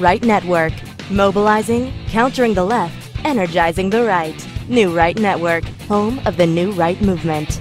Right Network. Mobilizing, countering the left, energizing the right. New Right Network, home of the New Right movement.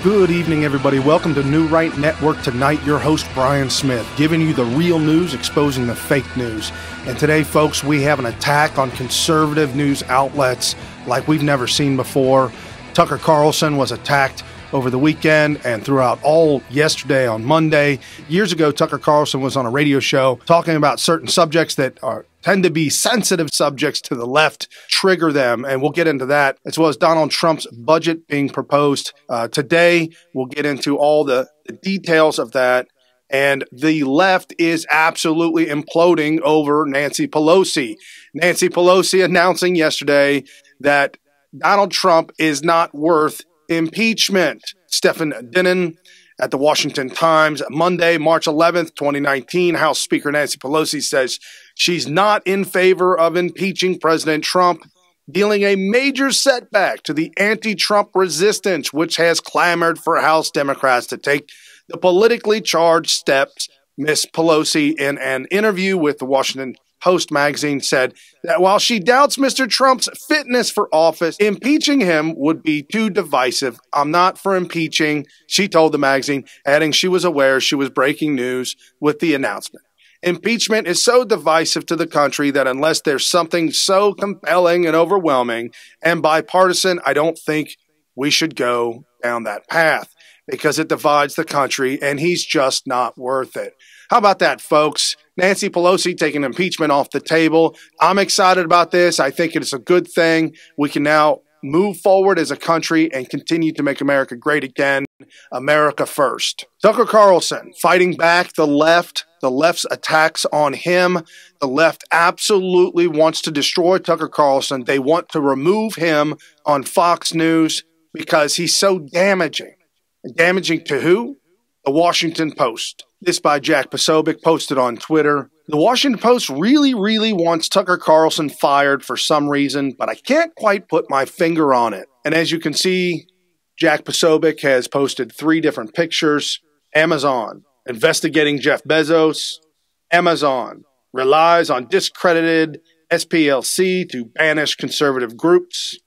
Good evening, everybody. Welcome to New Right Network. Tonight, your host, Brian Smith, giving you the real news, exposing the fake news. And today, folks, we have an attack on conservative news outlets like we've never seen before. Tucker Carlson was attacked over the weekend and throughout all yesterday on Monday. Years ago, Tucker Carlson was on a radio show talking about certain subjects that tend to be sensitive subjects to the left, trigger them, and we'll get into that, as well as Donald Trump's budget being proposed. Today, we'll get into all the details of that, and the left is absolutely imploding over Nancy Pelosi. Nancy Pelosi announcing yesterday that Donald Trump is not worth impeachment. Stephen Dinnan at the Washington Times, Monday, March 11th, 2019, House Speaker Nancy Pelosi says she's not in favor of impeaching President Trump, dealing a major setback to the anti-Trump resistance, which has clamored for House Democrats to take the politically charged steps. Ms. Pelosi, in an interview with the Washington Post magazine, said that while she doubts Mr. Trump's fitness for office, impeaching him would be too divisive. I'm not for impeaching, she told the magazine, adding she was aware she was breaking news with the announcement. Impeachment is so divisive to the country that unless there's something so compelling and overwhelming and bipartisan, I don't think we should go down that path because it divides the country and he's just not worth it. How about that, folks? Nancy Pelosi taking impeachment off the table. I'm excited about this. I think it is a good thing. We can now move forward as a country and continue to make America great again. America first. Tucker Carlson fighting back the left's attacks on him. The left absolutely wants to destroy Tucker Carlson. They want to remove him on Fox News because he's so damaging. Damaging to who? The Washington Post. This by Jack Posobiec, posted on Twitter. The Washington Post really wants Tucker Carlson fired for some reason, but I can't quite put my finger on it. And as you can see, Jack Posobiec has posted 3 different pictures. Amazon investigating Jeff Bezos. Amazon relies on discredited SPLC to banish conservative groups.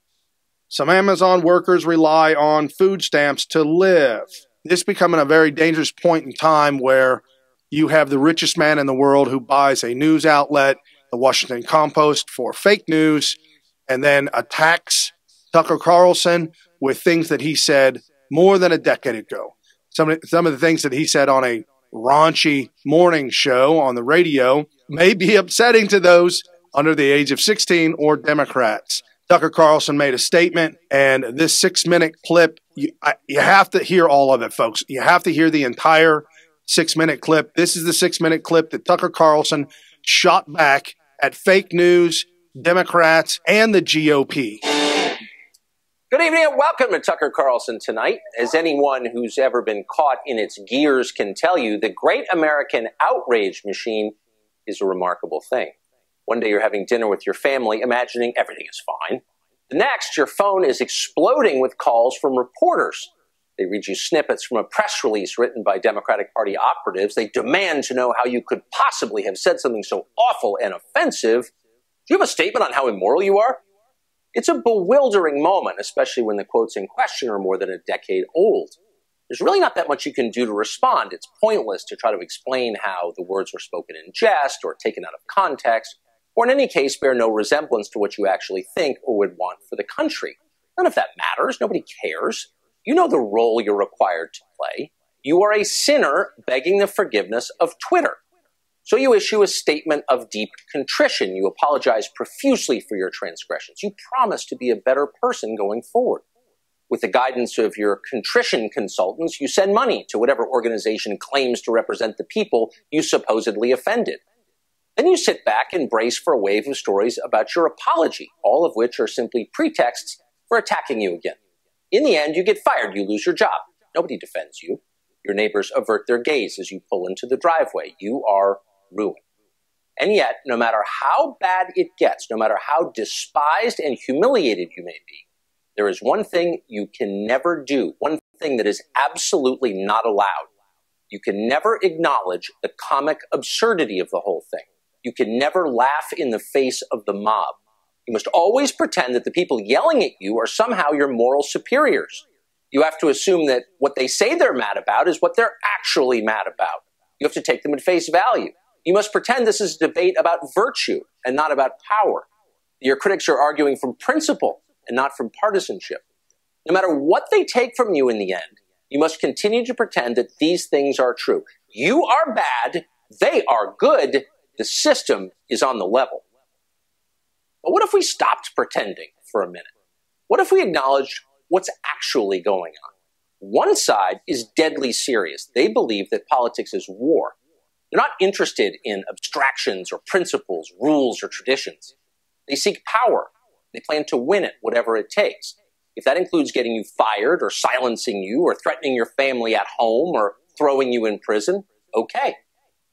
Some Amazon workers rely on food stamps to live. This becoming a very dangerous point in time where you have the richest man in the world who buys a news outlet, the Washington Compost, for fake news, and then attacks Tucker Carlson with things that he said more than a decade ago. Some of the things that he said on a raunchy morning show on the radio may be upsetting to those under the age of 16 or Democrats. Tucker Carlson made a statement, and this 6-minute clip, you have to hear all of it, folks. You have to hear the entire 6-minute clip. This is the 6-minute clip that Tucker Carlson shot back at fake news, Democrats, and the GOP. Good evening and welcome to Tucker Carlson Tonight. As anyone who's ever been caught in its gears can tell you, the great American outrage machine is a remarkable thing. One day you're having dinner with your family, imagining everything is fine. The next, your phone is exploding with calls from reporters. They read you snippets from a press release written by Democratic Party operatives. They demand to know how you could possibly have said something so awful and offensive. Do you have a statement on how immoral you are? It's a bewildering moment, especially when the quotes in question are more than a decade old. There's really not that much you can do to respond. It's pointless to try to explain how the words were spoken in jest or taken out of context, or in any case bear no resemblance to what you actually think or would want for the country. None of that matters. Nobody cares. You know the role you're required to play, you are a sinner begging the forgiveness of Twitter. So you issue a statement of deep contrition. You apologize profusely for your transgressions. You promise to be a better person going forward. With the guidance of your contrition consultants, you send money to whatever organization claims to represent the people you supposedly offended. Then you sit back and brace for a wave of stories about your apology, all of which are simply pretexts for attacking you again. In the end, you get fired. You lose your job. Nobody defends you. Your neighbors avert their gaze as you pull into the driveway. You are ruined. And yet, no matter how bad it gets, no matter how despised and humiliated you may be, there is one thing you can never do, one thing that is absolutely not allowed. You can never acknowledge the comic absurdity of the whole thing. You can never laugh in the face of the mob. You must always pretend that the people yelling at you are somehow your moral superiors. You have to assume that what they say they're mad about is what they're actually mad about. You have to take them at face value. You must pretend this is a debate about virtue and not about power. Your critics are arguing from principle and not from partisanship. No matter what they take from you in the end, you must continue to pretend that these things are true. You are bad, they are good, the system is on the level. But what if we stopped pretending for a minute? What if we acknowledged what's actually going on? One side is deadly serious. They believe that politics is war. They're not interested in abstractions or principles, rules or traditions. They seek power. They plan to win it, whatever it takes. If that includes getting you fired or silencing you or threatening your family at home or throwing you in prison, okay.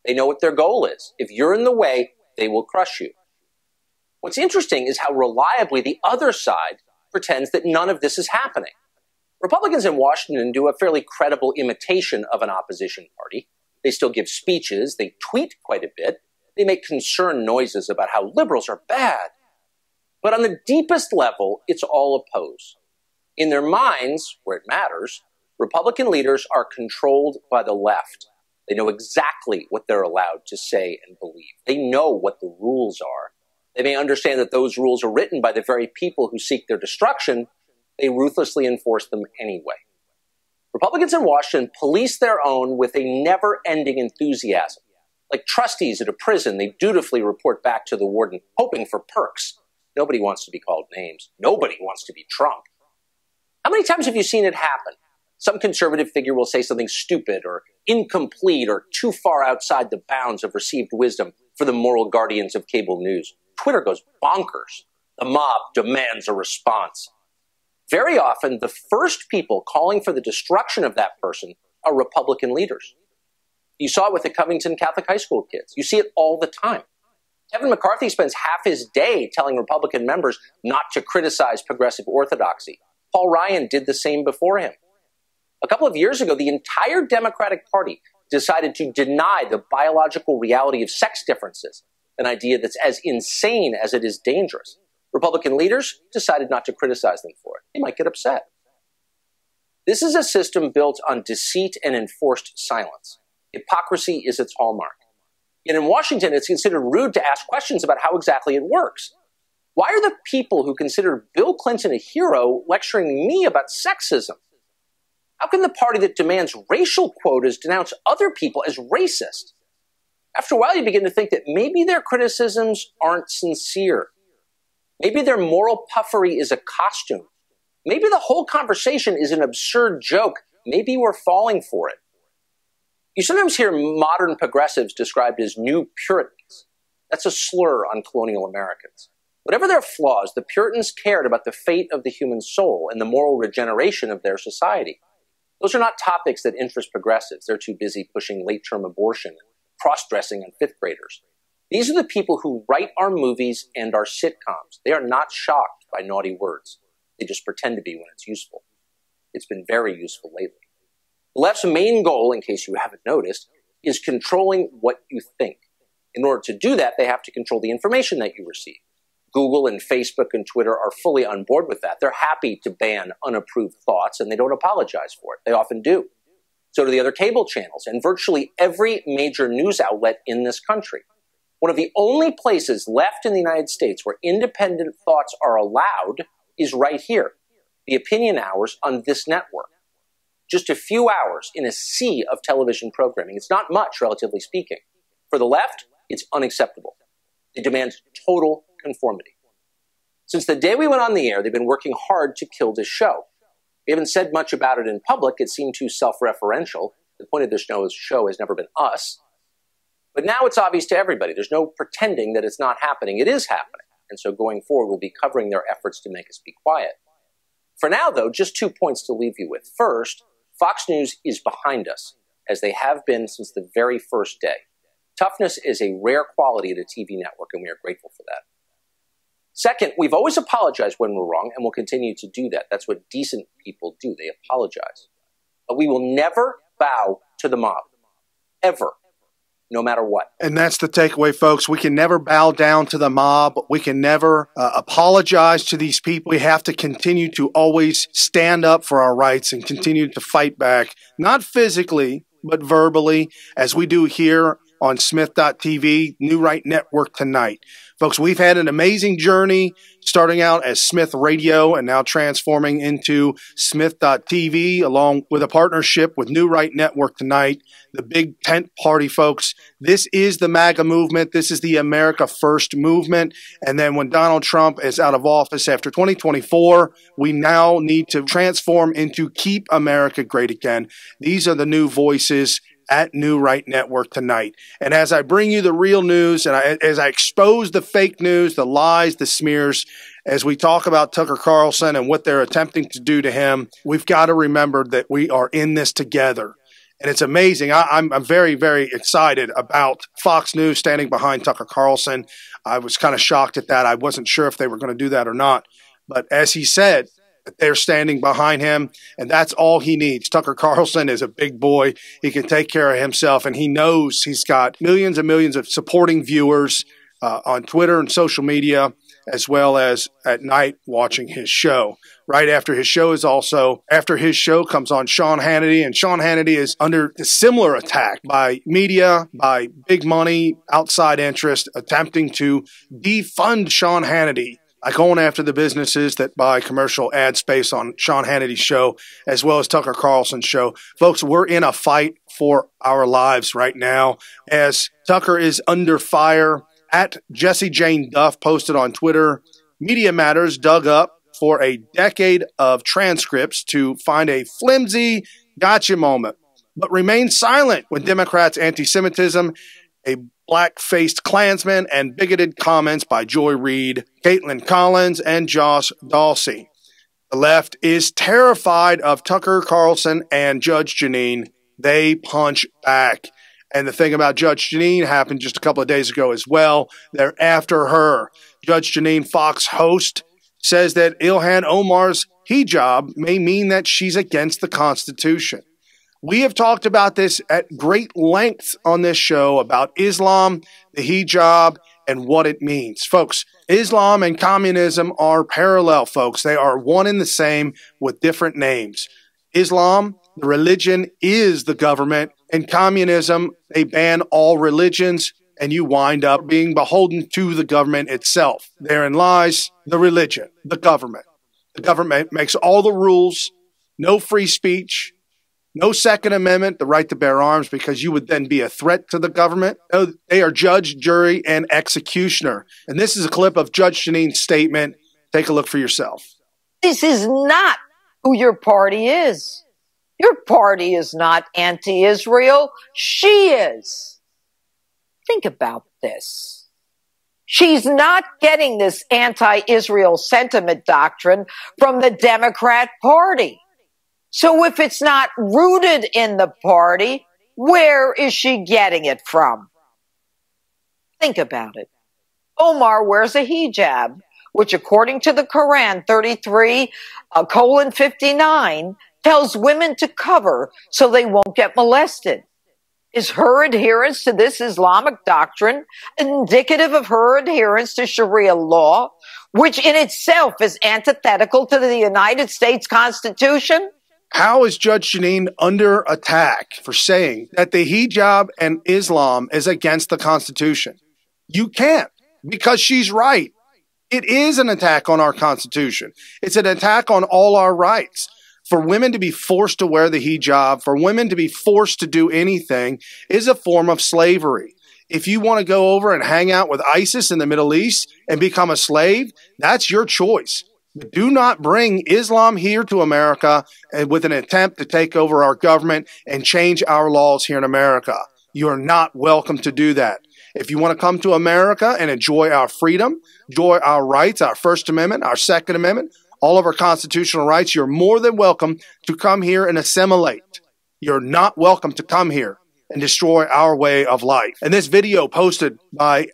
They know what their goal is. If you're in the way, they will crush you. What's interesting is how reliably the other side pretends that none of this is happening. Republicans in Washington do a fairly credible imitation of an opposition party. They still give speeches. They tweet quite a bit. They make concerned noises about how liberals are bad. But on the deepest level, it's all a pose. In their minds, where it matters, Republican leaders are controlled by the left. They know exactly what they're allowed to say and believe. They know what the rules are. They may understand that those rules are written by the very people who seek their destruction. They ruthlessly enforce them anyway. Republicans in Washington police their own with a never-ending enthusiasm. Like trustees at a prison, they dutifully report back to the warden, hoping for perks. Nobody wants to be called names. Nobody wants to be Trump. How many times have you seen it happen? Some conservative figure will say something stupid or incomplete or too far outside the bounds of received wisdom for the moral guardians of cable news. Twitter goes bonkers. The mob demands a response. Very often, the first people calling for the destruction of that person are Republican leaders. You saw it with the Covington Catholic High School kids. You see it all the time. Kevin McCarthy spends half his day telling Republican members not to criticize progressive orthodoxy. Paul Ryan did the same before him. A couple of years ago, the entire Democratic Party decided to deny the biological reality of sex differences, an idea that's as insane as it is dangerous. Republican leaders decided not to criticize them for it. They might get upset. This is a system built on deceit and enforced silence. Hypocrisy is its hallmark. Yet in Washington, it's considered rude to ask questions about how exactly it works. Why are the people who consider Bill Clinton a hero lecturing me about sexism? How can the party that demands racial quotas denounce other people as racist? After a while, you begin to think that maybe their criticisms aren't sincere. Maybe their moral puffery is a costume. Maybe the whole conversation is an absurd joke. Maybe we're falling for it. You sometimes hear modern progressives described as new Puritans. That's a slur on colonial Americans. Whatever their flaws, the Puritans cared about the fate of the human soul and the moral regeneration of their society. Those are not topics that interest progressives. They're too busy pushing late-term abortion and cross-dressing on fifth graders. These are the people who write our movies and our sitcoms. They are not shocked by naughty words. They just pretend to be when it's useful. It's been very useful lately. The left's main goal, in case you haven't noticed, is controlling what you think. In order to do that, they have to control the information that you receive. Google and Facebook and Twitter are fully on board with that. They're happy to ban unapproved thoughts, and they don't apologize for it. They often do. So do the other cable channels and virtually every major news outlet in this country. One of the only places left in the United States where independent thoughts are allowed is right here, the opinion hours on this network. Just a few hours in a sea of television programming. It's not much, relatively speaking. For the left, it's unacceptable. They demand total conformity. Since the day we went on the air, they've been working hard to kill this show. We haven't said much about it in public. It seemed too self-referential. The point of this show has never been us. But now it's obvious to everybody. There's no pretending that it's not happening. It is happening. And so going forward, we'll be covering their efforts to make us be quiet. For now, though, just 2 points to leave you with. First, Fox News is behind us, as they have been since the very first day. Toughness is a rare quality at a TV network, and we are grateful for that. Second, we've always apologized when we're wrong, and we'll continue to do that. That's what decent people do. They apologize. But we will never bow to the mob. Ever. No matter what. And that's the takeaway, folks. We can never bow down to the mob. We can never apologize to these people. We have to continue to always stand up for our rights and continue to fight back, not physically, but verbally, as we do here on Smith.tv, New Right Network tonight. Folks, we've had an amazing journey starting out as Smith Radio and now transforming into Smith.tv along with a partnership with New Right Network tonight, the big tent party, folks. This is the MAGA movement. This is the America First movement. And then when Donald Trump is out of office after 2024, we now need to transform into Keep America Great Again. These are the new voices at New Right Network tonight. And as I bring you the real news and as I expose the fake news, the lies, the smears, as we talk about Tucker Carlson and what they're attempting to do to him, we've got to remember that we are in this together. And it's amazing. I'm very, very excited about Fox News standing behind Tucker Carlson. I was kind of shocked at that. I wasn't sure if they were going to do that or not. But as he said, they're standing behind him, and that's all he needs. Tucker Carlson is a big boy. He can take care of himself, and he knows he's got millions and millions of supporting viewers on Twitter and social media, as well as at night watching his show. Right after his show after his show comes on Sean Hannity, and Sean Hannity is under a similar attack by media, by big money, outside interest, attempting to defund Sean Hannity. Like going after the businesses that buy commercial ad space on Sean Hannity's show, as well as Tucker Carlson's show. Folks, we're in a fight for our lives right now as Tucker is under fire. At Jessie Jane Duff posted on Twitter, Media Matters dug up for a decade of transcripts to find a flimsy gotcha moment, but remained silent when Democrats' anti-Semitism, a black-faced klansman, and bigoted comments by Joy Reid, Kaitlan Collins, and Josh Dawsey. The left is terrified of Tucker Carlson and Judge Jeanine. They punch back. And the thing about Judge Jeanine happened just a couple of days ago as well. They're after her. Judge Jeanine, Fox host, says that Ilhan Omar's hijab may mean that she's against the Constitution. We have talked about this at great length on this show about Islam, the hijab, and what it means. Folks, Islam and communism are parallel, folks. They are one and the same with different names. Islam, the religion, is the government. And communism, they ban all religions, and you wind up being beholden to the government itself. Therein lies the religion, the government. The government makes all the rules, no free speech, no Second Amendment, the right to bear arms, because you would then be a threat to the government. No, they are judge, jury, and executioner. And this is a clip of Judge Jeanine's statement. Take a look for yourself. This is not who your party is. Your party is not anti-Israel. She is. Think about this. She's not getting this anti-Israel sentiment doctrine from the Democrat Party. So if it's not rooted in the party, where is she getting it from? Think about it. Omar wears a hijab, which according to the Quran 33:59 tells women to cover so they won't get molested. Is her adherence to this Islamic doctrine indicative of her adherence to Sharia law, which in itself is antithetical to the United States Constitution? How is Judge Jeanine under attack for saying that the hijab and Islam is against the Constitution? You can't, because she's right. It is an attack on our Constitution. It's an attack on all our rights. For women to be forced to wear the hijab, for women to be forced to do anything is a form of slavery. If you want to go over and hang out with ISIS in the Middle East and become a slave, that's your choice. But do not bring Islam here to America and with an attempt to take over our government and change our laws here in America. You are not welcome to do that. If you want to come to America and enjoy our freedom, enjoy our rights, our First Amendment, our Second Amendment, all of our constitutional rights, you're more than welcome to come here and assimilate. You're not welcome to come here and destroy our way of life. And this video posted by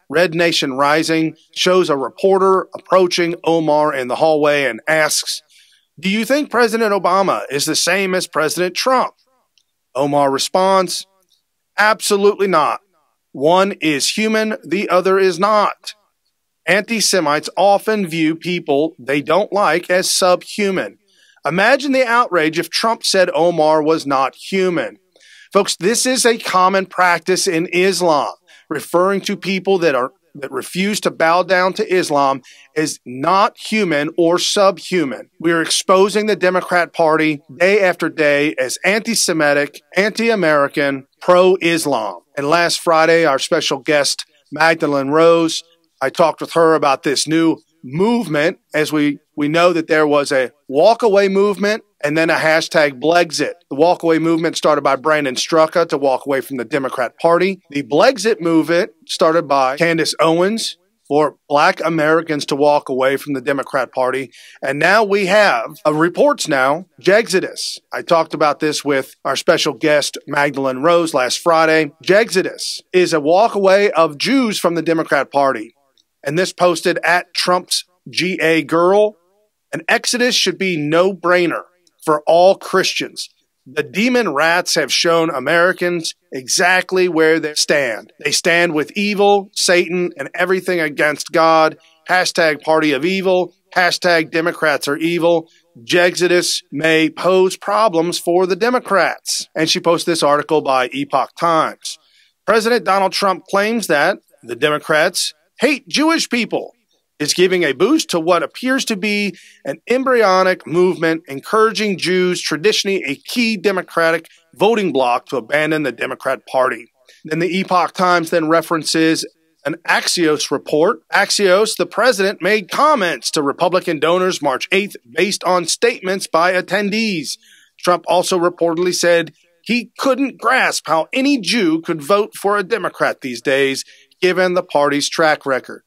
@RedNationRising shows a reporter approaching Omar in the hallway and asks, "Do you think President Obama is the same as President Trump?" Omar responds, "Absolutely not. One is human, the other is not." Anti-Semites often view people they don't like as subhuman. Imagine the outrage if Trump said Omar was not human. Folks, this is a common practice in Islam, referring to people that refuse to bow down to Islam as not human or subhuman. We are exposing the Democrat Party day after day as anti-Semitic, anti-American, pro-Islam. And last Friday, our special guest, Magdalene Rose, I talked with her about this new movement, as we know that there was a walkaway movement and then a hashtag Blexit. The walkaway movement started by Brandon Straka to walk away from the Democrat Party. The Blexit movement started by Candace Owens for Black Americans to walk away from the Democrat Party. And now we have reports now, Jexodus. I talked about this with our special guest, Magdalene Rose, last Friday. Jexodus is a walkaway of Jews from the Democrat Party. And this posted at Trump's GA Girl. An exodus should be no-brainer for all Christians. The demon rats have shown Americans exactly where they stand. They stand with evil, Satan, and everything against God. Hashtag party of evil. Hashtag Democrats are evil. Jexodus may pose problems for the Democrats. And she posted this article by Epoch Times. President Donald Trump claims that the Democrats hate Jewish people, is giving a boost to what appears to be an embryonic movement encouraging Jews, traditionally a key Democratic voting bloc, to abandon the Democrat Party. Then the Epoch Times then references an Axios report. Axios, the president made comments to Republican donors March 8th based on statements by attendees. Trump also reportedly said he couldn't grasp how any Jew could vote for a Democrat these days, given the party's track record.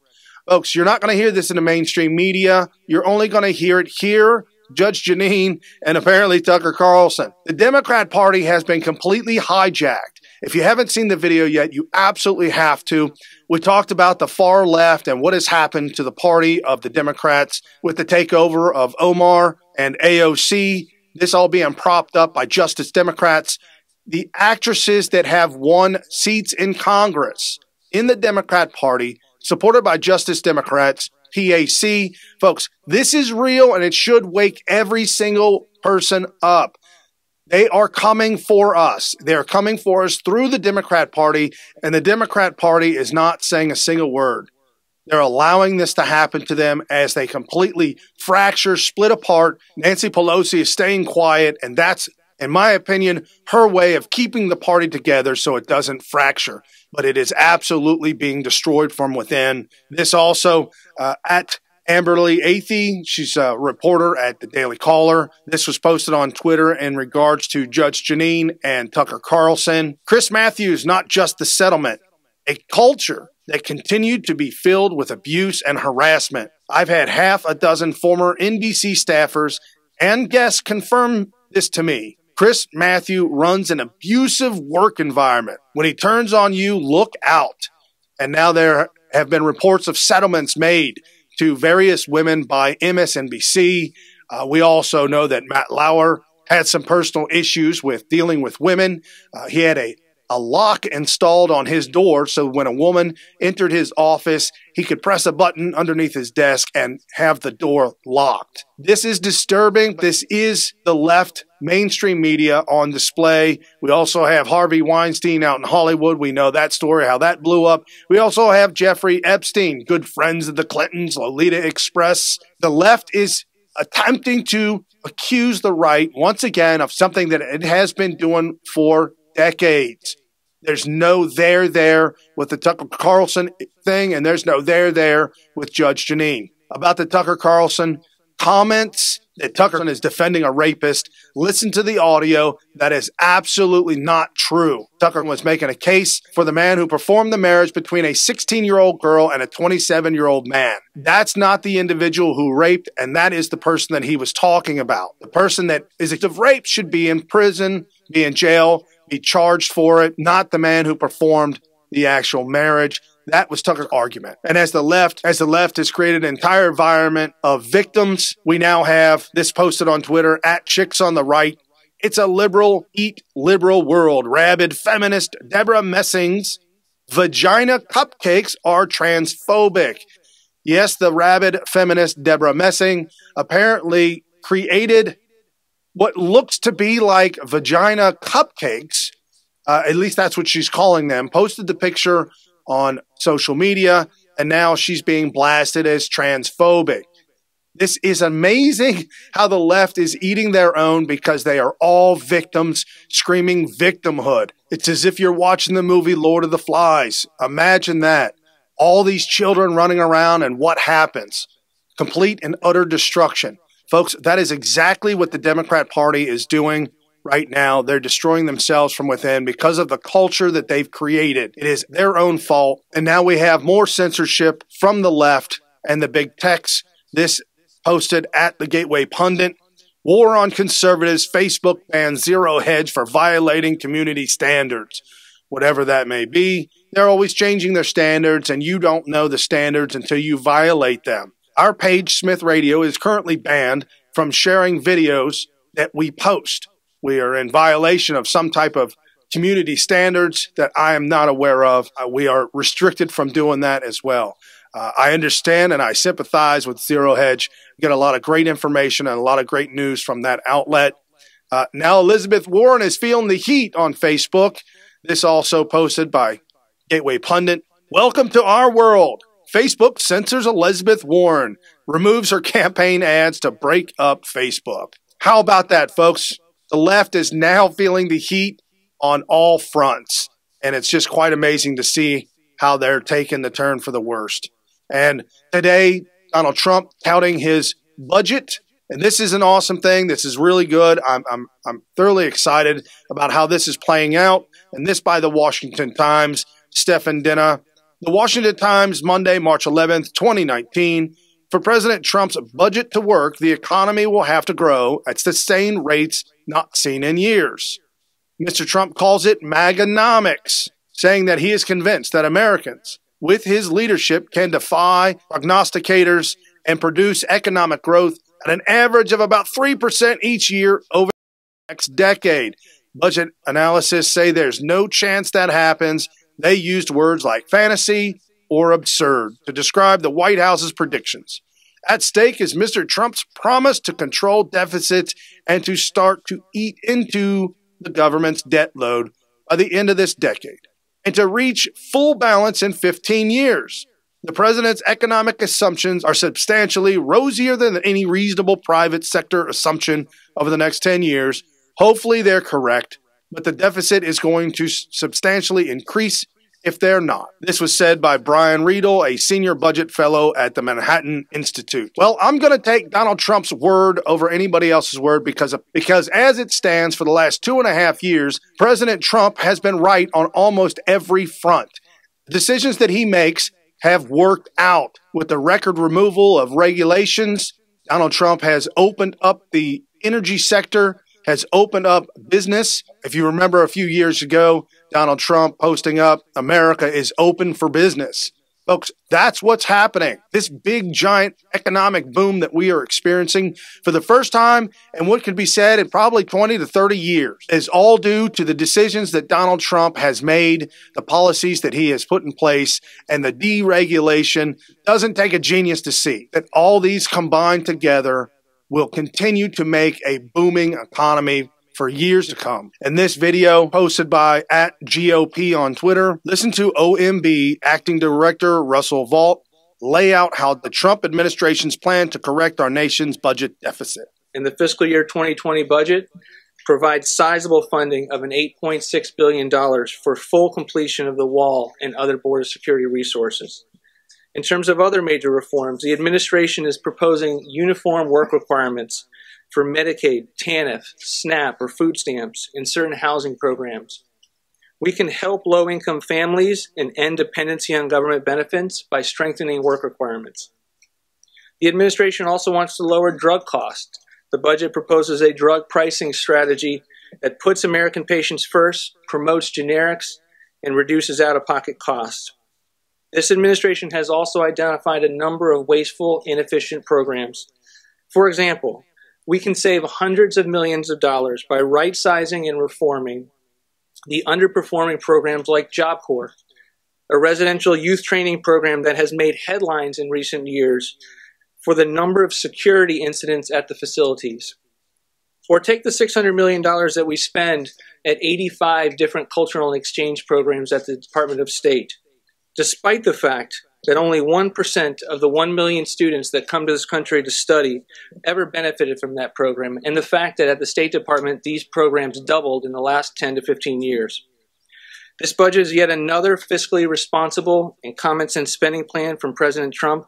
Folks, you're not going to hear this in the mainstream media. You're only going to hear it here, Judge Jeanine, and apparently Tucker Carlson. The Democrat Party has been completely hijacked. If you haven't seen the video yet, you absolutely have to. We talked about the far left and what has happened to the party of the Democrats with the takeover of Omar and AOC, this all being propped up by Justice Democrats. The actresses that have won seats in Congress in the Democrat Party, supported by Justice Democrats, PAC. Folks, this is real and it should wake every single person up. They are coming for us. They are coming for us through the Democrat Party, and the Democrat Party is not saying a single word. They're allowing this to happen to them as they completely fracture, split apart. Nancy Pelosi is staying quiet, and that's, in my opinion, her way of keeping the party together so it doesn't fracture. But it is absolutely being destroyed from within. This also at Amberly Athey, she's a reporter at the Daily Caller. This was posted on Twitter in regards to Judge Jeanine and Tucker Carlson. Chris Matthews, not just the settlement, a culture that continued to be filled with abuse and harassment. I've had half a dozen former NBC staffers and guests confirm this to me. Chris Matthews runs an abusive work environment. When he turns on you, look out. And now there have been reports of settlements made to various women by MSNBC. We also know that Matt Lauer had some personal issues with dealing with women. He had a lock installed on his door so when a woman entered his office, he could press a button underneath his desk and have the door locked. This is disturbing. This is the left mainstream media on display. We also have Harvey Weinstein out in Hollywood. We know that story, how that blew up. We also have Jeffrey Epstein, good friends of the Clintons, Lolita Express. The left is attempting to accuse the right, once again, of something that it has been doing for decades. There's no there with the Tucker Carlson thing, and there's no there with Judge Jeanine. About the Tucker Carlson comments that Tucker is defending a rapist, listen to the audio. That is absolutely not true. Tucker was making a case for the man who performed the marriage between a 16-year-old girl and a 27-year-old man. That's not the individual who raped, and that is the person that he was talking about. The person that is accused of rape should be in prison, be in jail, be charged for it, not the man who performed the actual marriage. That was Tucker's argument. And as the left has created an entire environment of victims, we now have this posted on Twitter at Chicks on the Right. It's a liberal, eat liberal world. Rabid feminist Deborah Messing's vagina cupcakes are transphobic. Yes, the rabid feminist Deborah Messing apparently created what looks to be like vagina cupcakes. At least that's what she's calling them. Posted the picture on social media, and now she's being blasted as transphobic. This is amazing how the left is eating their own because they are all victims screaming victimhood. It's as if you're watching the movie Lord of the Flies. Imagine that. All these children running around, and what happens? Complete and utter destruction. Folks, that is exactly what the Democrat Party is doing right now. They're destroying themselves from within because of the culture that they've created. It is their own fault. And now we have more censorship from the left and the big techs. This posted at the Gateway Pundit. War on conservatives. Facebook bans Zero Hedge for violating community standards. Whatever that may be, they're always changing their standards, and you don't know the standards until you violate them. Our page, Smith Radio, is currently banned from sharing videos that we post. We are in violation of some type of community standards that I am not aware of. We are restricted from doing that as well. I understand and I sympathize with Zero Hedge. We get a lot of great information and a lot of great news from that outlet. Now Elizabeth Warren is feeling the heat on Facebook. This also posted by Gateway Pundit. Welcome to our world. Facebook censors Elizabeth Warren, removes her campaign ads to break up Facebook. How about that, folks? The left is now feeling the heat on all fronts, and it's just quite amazing to see how they're taking the turn for the worst. And today, Donald Trump touting his budget, and this is an awesome thing. This is really good. I'm thoroughly excited about how this is playing out, and this by the Washington Times, Stephen Dinna. The Washington Times, Monday, March 11th, 2019. For President Trump's budget to work, the economy will have to grow at sustained rates not seen in years. Mr. Trump calls it MAGAnomics, saying that he is convinced that Americans, with his leadership, can defy prognosticators and produce economic growth at an average of about 3% each year over the next decade. Budget analysts say there's no chance that happens. They used words like fantasy or absurd to describe the White House's predictions. At stake is Mr. Trump's promise to control deficits and to start to eat into the government's debt load by the end of this decade, and to reach full balance in 15 years. The president's economic assumptions are substantially rosier than any reasonable private sector assumption over the next 10 years. Hopefully they're correct, but the deficit is going to substantially increase if they're not. This was said by Brian Riedel, a senior budget fellow at the Manhattan Institute. Well, I'm going to take Donald Trump's word over anybody else's word because as it stands for the last 2.5 years, President Trump has been right on almost every front. The decisions that he makes have worked out. With the record removal of regulations, Donald Trump has opened up the energy sector, has opened up business. If you remember a few years ago, Donald Trump posting up, America is open for business. Folks, that's what's happening. This big, giant economic boom that we are experiencing for the first time, and what could be said in probably 20 to 30 years, is all due to the decisions that Donald Trump has made, the policies that he has put in place, and the deregulation. Doesn't take a genius to see that all these combined together will continue to make a booming economy for years to come. In this video posted by @GOP on Twitter, listen to OMB acting director Russell Vought lay out how the Trump administration's plan to correct our nation's budget deficit. In the fiscal year 2020 budget, provides sizable funding of an $8.6 billion for full completion of the wall and other border security resources. In terms of other major reforms, the administration is proposing uniform work requirements for Medicaid, TANF, SNAP, or food stamps in certain housing programs. We can help low-income families and end dependency on government benefits by strengthening work requirements. The administration also wants to lower drug costs. The budget proposes a drug pricing strategy that puts American patients first, promotes generics, and reduces out-of-pocket costs. This administration has also identified a number of wasteful, inefficient programs. For example, we can save hundreds of millions of dollars by right-sizing and reforming the underperforming programs like Job Corps, a residential youth training program that has made headlines in recent years for the number of security incidents at the facilities. Or take the $600 million that we spend at 85 different cultural and exchange programs at the Department of State, despite the fact that only 1% of the 1 million students that come to this country to study ever benefited from that program, and the fact that at the State Department these programs doubled in the last 10 to 15 years. This budget is yet another fiscally responsible and common sense spending plan from President Trump.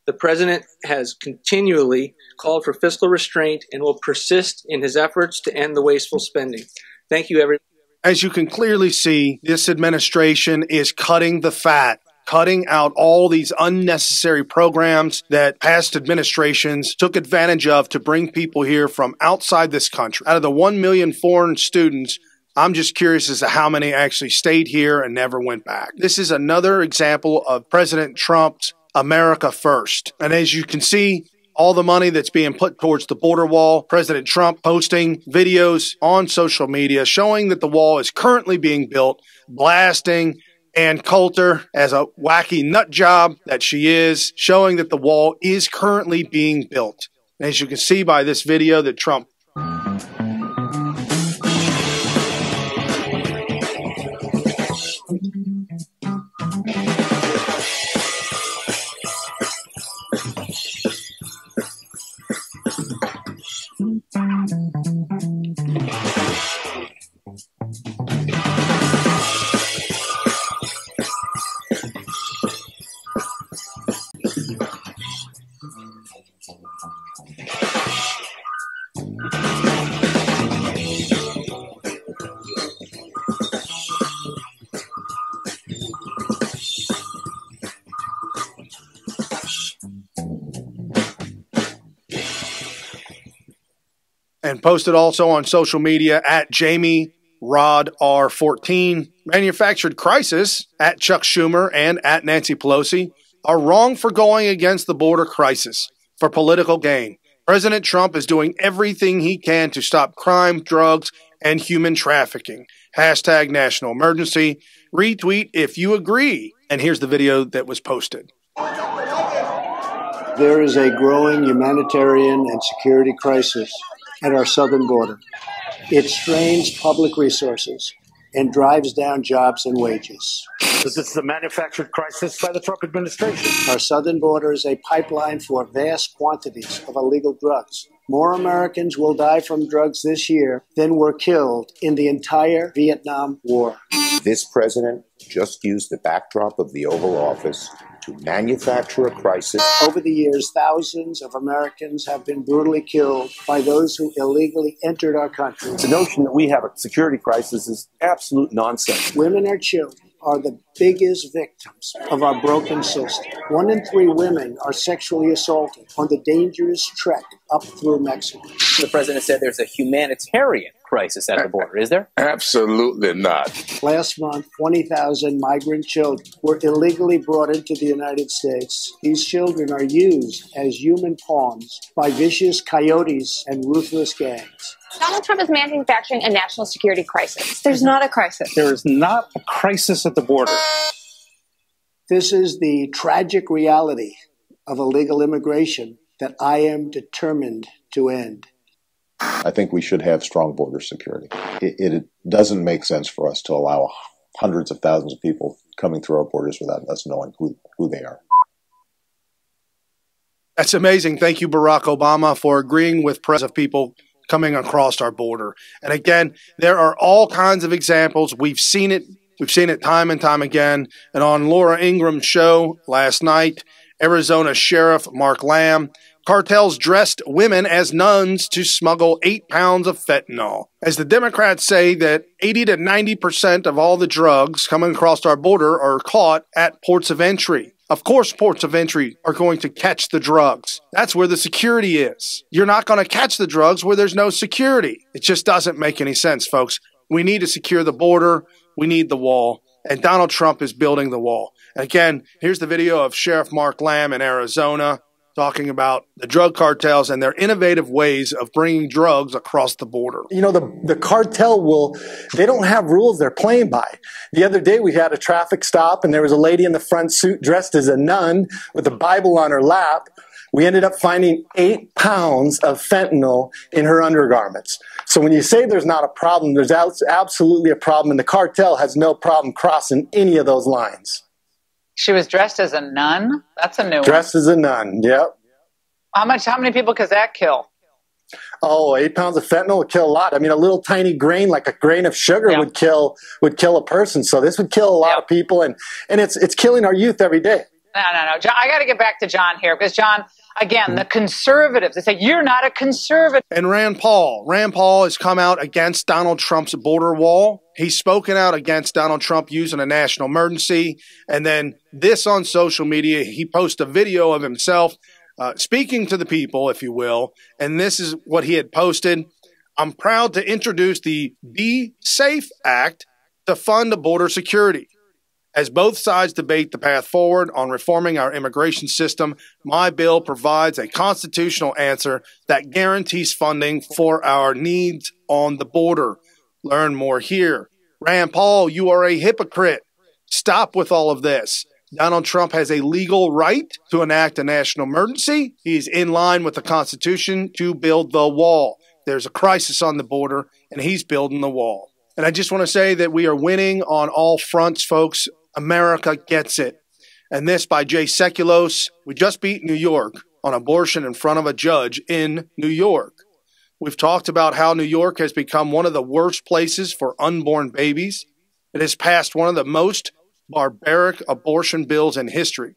The president has continually called for fiscal restraint and will persist in his efforts to end the wasteful spending. Thank you, everyone. As you can clearly see, this administration is cutting the fat, cutting out all these unnecessary programs that past administrations took advantage of to bring people here from outside this country. Out of the 1 million foreign students, I'm just curious as to how many actually stayed here and never went back. This is another example of President Trump's America First. And as you can see, all the money that's being put towards the border wall, President Trump posting videos on social media showing that the wall is currently being built, blasting Ann Coulter as a wacky nut job that she is, showing that the wall is currently being built. And as you can see by this video that Trump and posted also on social media at Jamie Rod R14. Manufactured crisis at Chuck Schumer and at Nancy Pelosi are wrong for going against the border crisis for political gain. President Trump is doing everything he can to stop crime, drugs, and human trafficking. Hashtag national emergency. Retweet if you agree. And here's the video that was posted. There is a growing humanitarian and security crisis at our southern border. It strains public resources and drives down jobs and wages. This is a manufactured crisis by the Trump administration. Our southern border is a pipeline for vast quantities of illegal drugs. More Americans will die from drugs this year than were killed in the entire Vietnam War. This president just used the backdrop of the Oval Office to manufacture a crisis. Over the years, thousands of Americans have been brutally killed by those who illegally entered our country. The notion that we have a security crisis is absolute nonsense. Women and children are the biggest victims of our broken system. 1 in 3 women are sexually assaulted on the dangerous trek up through Mexico. The president said there's a humanitarian crisis at the border, is there? Absolutely not. Last month, 20,000 migrant children were illegally brought into the United States. These children are used as human pawns by vicious coyotes and ruthless gangs. Donald Trump is manufacturing a national security crisis. There's not a crisis. There is not a crisis at the border. This is the tragic reality of illegal immigration that I am determined to end. I think we should have strong border security. It doesn't make sense for us to allow hundreds of thousands of people coming through our borders without us knowing who they are. That's amazing. Thank you, Barack Obama, for agreeing with of people coming across our border. And again, there are all kinds of examples. We've seen it. We've seen it time and time again. And on Laura Ingram's show last night, Arizona Sheriff Mark Lamb, cartels dressed women as nuns to smuggle 8 pounds of fentanyl. As the Democrats say that 80 to 90% of all the drugs coming across our border are caught at ports of entry. Of course, ports of entry are going to catch the drugs. That's where the security is. You're not going to catch the drugs where there's no security. It just doesn't make any sense, folks. We need to secure the border. We need the wall. And Donald Trump is building the wall. Again, here's the video of Sheriff Mark Lamb in Arizona talking about the drug cartels and their innovative ways of bringing drugs across the border. You know, the cartel they don't have rules they're playing by. The other day we had a traffic stop and there was a lady in the front suit dressed as a nun with a Bible on her lap. We ended up finding 8 pounds of fentanyl in her undergarments. So when you say there's not a problem, there's absolutely a problem, and the cartel has no problem crossing any of those lines. She was dressed as a nun? That's a new one. Dressed as a nun, yep. How many people could that kill? Oh, 8 pounds of fentanyl would kill a lot. I mean, a little tiny grain, like a grain of sugar, would kill a person. So this would kill a lot of people, and it's killing our youth every day. No. John, I got to get back to John here, because John, again, the conservatives, they say, you're not a conservative. And Rand Paul has come out against Donald Trump's border wall. He's spoken out against Donald Trump using a national emergency. And then this on social media, he posted a video of himself speaking to the people, if you will. And this is what he had posted. I'm proud to introduce the Be Safe Act to fund border security. As both sides debate the path forward on reforming our immigration system, my bill provides a constitutional answer that guarantees funding for our needs on the border. Learn more here. Rand Paul, you are a hypocrite. Stop with all of this. Donald Trump has a legal right to enact a national emergency. He's in line with the Constitution to build the wall. There's a crisis on the border, and he's building the wall. And I just want to say that we are winning on all fronts, folks. America gets it. And this by Jay Sekulos. We just beat New York on abortion in front of a judge in New York. We've talked about how New York has become one of the worst places for unborn babies. It has passed one of the most barbaric abortion bills in history.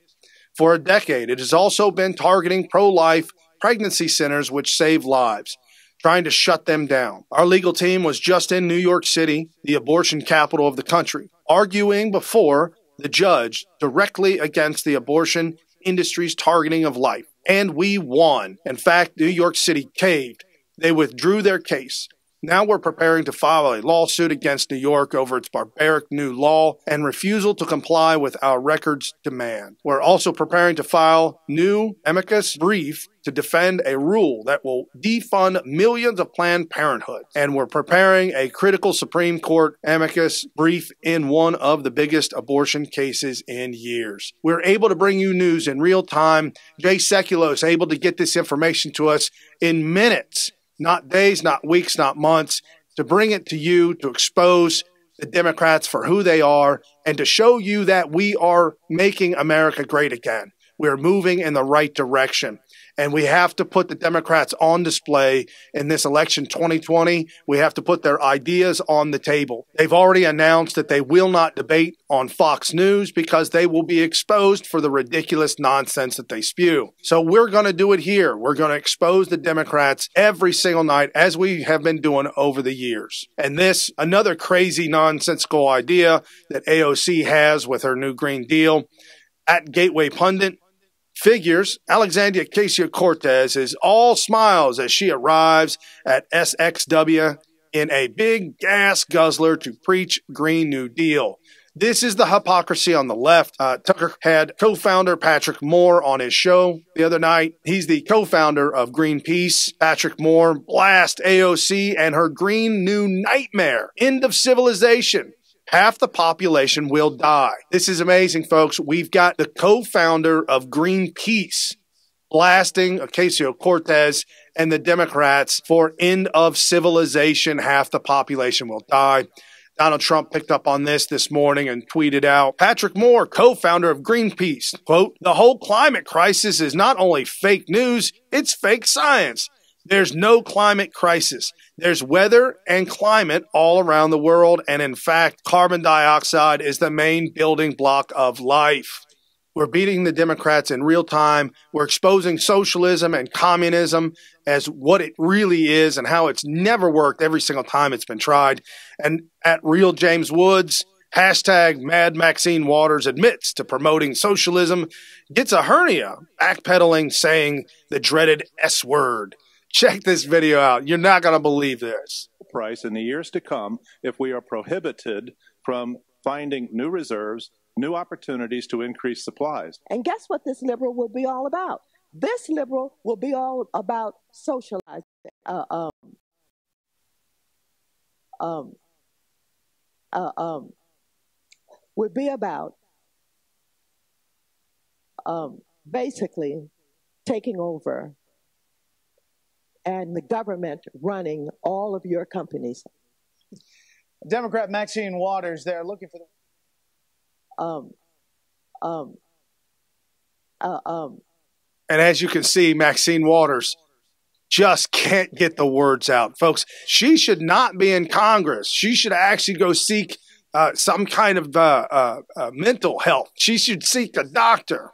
For a decade, it has also been targeting pro-life pregnancy centers which save lives, trying to shut them down. Our legal team was just in New York City, the abortion capital of the country, arguing before the judge directly against the abortion industry's targeting of life. And we won. In fact, New York City caved. They withdrew their case. Now we're preparing to file a lawsuit against New York over its barbaric new law and refusal to comply with our records demand. We're also preparing to file new amicus brief to defend a rule that will defund millions of Planned Parenthood. And we're preparing a critical Supreme Court amicus brief in one of the biggest abortion cases in years. We're able to bring you news in real time. Jay Sekulos able to get this information to us in minutes. Not days, not weeks, not months, to bring it to you, to expose the Democrats for who they are, and to show you that we are making America great again. We're moving in the right direction. And we have to put the Democrats on display in this election 2020. We have to put their ideas on the table. They've already announced that they will not debate on Fox News because they will be exposed for the ridiculous nonsense that they spew. So we're going to do it here. We're going to expose the Democrats every single night, as we have been doing over the years. And this, another crazy, nonsensical idea that AOC has with her new Green Deal. At Gateway Pundit, figures Alexandria Ocasio-Cortez is all smiles as she arrives at SXW in a big gas guzzler to preach Green New Deal. This is the hypocrisy on the left. Tucker had co-founder Patrick Moore on his show the other night. He's the co-founder of Greenpeace. Patrick Moore blast AOC and her Green New Nightmare. End of civilization. Half the population will die. This is amazing, folks. We've got the co-founder of Greenpeace blasting Ocasio-Cortez and the Democrats for end of civilization. Half the population will die. Donald Trump picked up on this morning and tweeted out, Patrick Moore, co-founder of Greenpeace, quote, "The whole climate crisis is not only fake news, it's fake science. There's no climate crisis. There's weather and climate all around the world. And in fact, carbon dioxide is the main building block of life." We're beating the Democrats in real time. We're exposing socialism and communism as what it really is and how it's never worked every single time it's been tried. And at Real James Woods, hashtag Mad Maxine Waters admits to promoting socialism, gets a hernia, backpedaling, saying the dreaded S word. Check this video out. You're not going to believe this. Price in the years to come if we are prohibited from finding new reserves, new opportunities to increase supplies. And guess what this liberal will be all about? This liberal will be all about socializing, would be about basically taking over and the government running all of your companies. Democrat Maxine Waters there looking for the... And as you can see, Maxine Waters just can't get the words out. Folks, she should not be in Congress. She should actually go seek some kind of mental health. She should seek a doctor.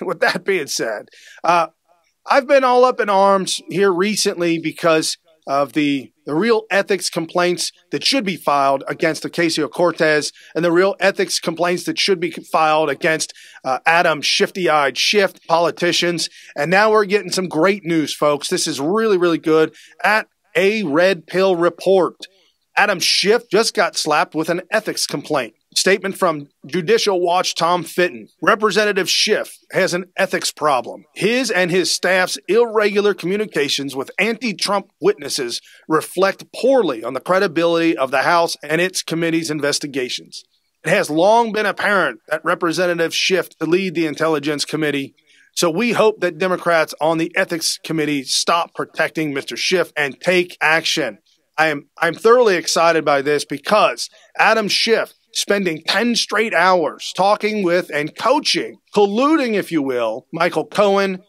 With that being said, I've been all up in arms here recently because of the real ethics complaints that should be filed against Ocasio-Cortez and the real ethics complaints that should be filed against Adam Shifty-Eyed Schiff politicians. And now we're getting some great news, folks. This is really, really good. At A Red Pill Report, Adam Schiff just got slapped with an ethics complaint. Statement from Judicial Watch Tom Fitton. Representative Schiff has an ethics problem. His and his staff's irregular communications with anti-Trump witnesses reflect poorly on the credibility of the House and its committee's investigations. It has long been apparent that Representative Schiff to lead the Intelligence Committee, so we hope that Democrats on the Ethics Committee stop protecting Mr. Schiff and take action. I'm thoroughly excited by this because Adam Schiff spending 10 straight hours talking with and coaching, colluding, if you will, Michael Cohen,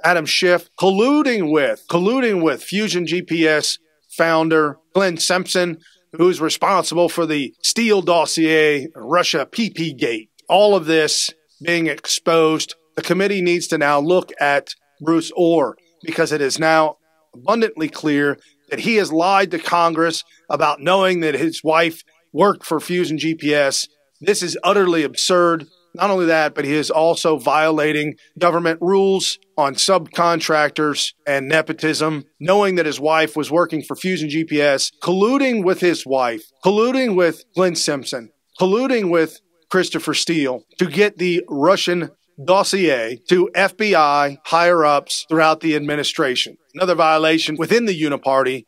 Adam Schiff, colluding with Fusion GPS founder Glenn Simpson, who's responsible for the Steele dossier, Russia PP Gate. All of this being exposed, the committee needs to now look at Bruce Orr because it is now abundantly clear that he has lied to Congress about knowing that his wife worked for Fusion GPS. This is utterly absurd. Not only that, but he is also violating government rules on subcontractors and nepotism, knowing that his wife was working for Fusion GPS, colluding with his wife, colluding with Glenn Simpson, colluding with Christopher Steele to get the Russian dossier to FBI higher-ups throughout the administration. Another violation within the Uniparty.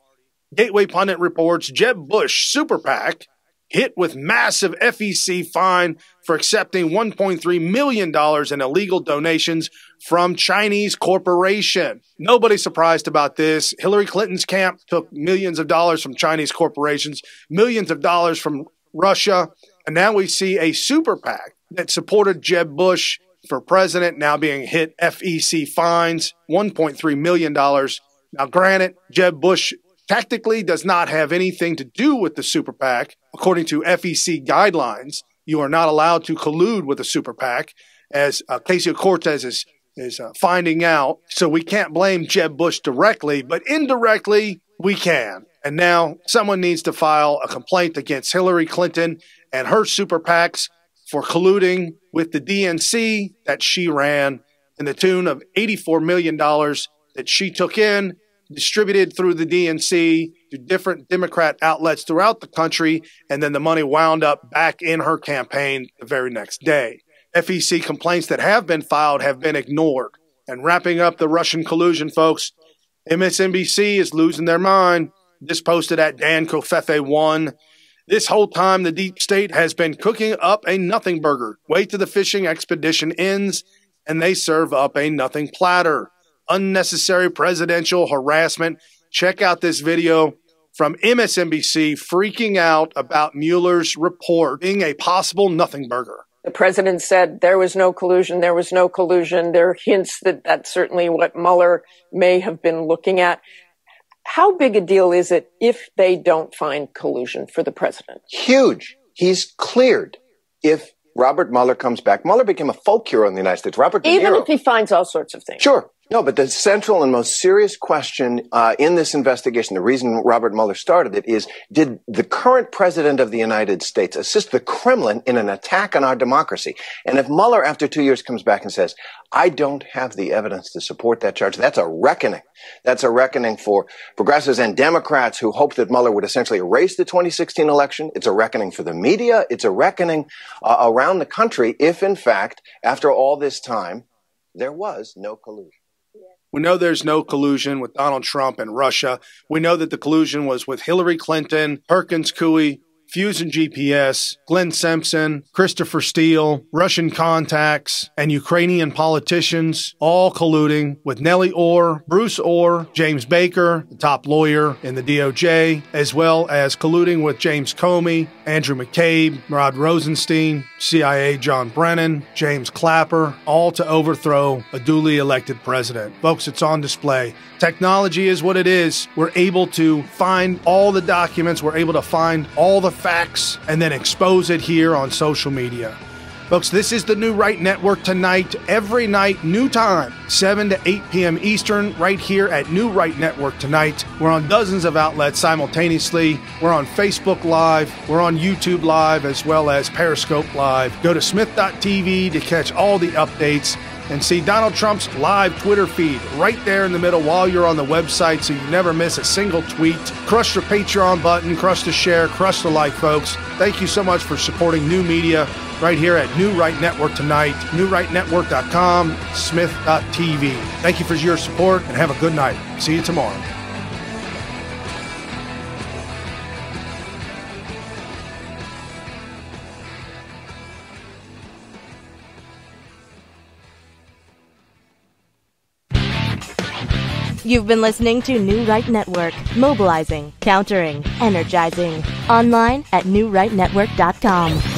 Gateway Pundit reports Jeb Bush Super PAC hit with massive FEC fine for accepting $1.3 million in illegal donations from Chinese corporation. Nobody's surprised about this. Hillary Clinton's camp took millions of dollars from Chinese corporations, millions of dollars from Russia, and now we see a super PAC that supported Jeb Bush for president now being hit FEC fines, $1.3 million. Now, granted, Jeb Bush technically does not have anything to do with the super PAC. According to FEC guidelines, you are not allowed to collude with a super PAC, as Ocasio-Cortez is finding out. So we can't blame Jeb Bush directly, but indirectly we can. And now someone needs to file a complaint against Hillary Clinton and her super PACs for colluding with the DNC that she ran in the tune of $84 million that she took in, distributed through the DNC to different Democrat outlets throughout the country, and then the money wound up back in her campaign the very next day. FEC complaints that have been filed have been ignored. And wrapping up the Russian collusion, folks, MSNBC is losing their mind. This posted at Dan Kofefe 1. This whole time, the deep state has been cooking up a nothing burger. Wait till the fishing expedition ends, and they serve up a nothing platter. Unnecessary presidential harassment. Check out this video from MSNBC freaking out about Mueller's report being a possible nothing burger. The president said there was no collusion. There was no collusion. There are hints that that's certainly what Mueller may have been looking at. How big a deal is it if they don't find collusion for the president? Huge. He's cleared. If Robert Mueller comes back, Mueller became a folk hero in the United States. Robert De Niro. Even if he finds all sorts of things. Sure. No, but the central and most serious question in this investigation, the reason Robert Mueller started it, is did the current president of the United States assist the Kremlin in an attack on our democracy? And if Mueller, after 2 years, comes back and says, I don't have the evidence to support that charge, that's a reckoning. That's a reckoning for progressives and Democrats who hoped that Mueller would essentially erase the 2016 election. It's a reckoning for the media. It's a reckoning around the country if, in fact, after all this time, there was no collusion. We know there's no collusion with Donald Trump and Russia. We know that the collusion was with Hillary Clinton, Perkins Coie, Fusion GPS, Glenn Simpson, Christopher Steele, Russian contacts, and Ukrainian politicians all colluding with Nellie Ohr, Bruce Ohr, James Baker, the top lawyer in the DOJ, as well as colluding with James Comey, Andrew McCabe, Rod Rosenstein, CIA John Brennan, James Clapper, all to overthrow a duly elected president. Folks, it's on display. Technology is what it is. We're able to find all the documents. We're able to find all the facts and then expose it here on social media. Folks, this is the New Right Network tonight, every night, new time, 7 to 8 p.m. Eastern, right here at New Right Network tonight. We're on dozens of outlets simultaneously. We're on Facebook Live. We're on YouTube Live, as well as Periscope Live. Go to smith.tv to catch all the updates and see Donald Trump's live Twitter feed right there in the middle while you're on the website so you never miss a single tweet. Crush the Patreon button, crush the share, crush the like, folks. Thank you so much for supporting new media right here at New Right Network tonight, newrightnetwork.com, smith.tv. Thank you for your support and have a good night. See you tomorrow. You've been listening to New Right Network, mobilizing, countering, energizing. Online at newrightnetwork.com.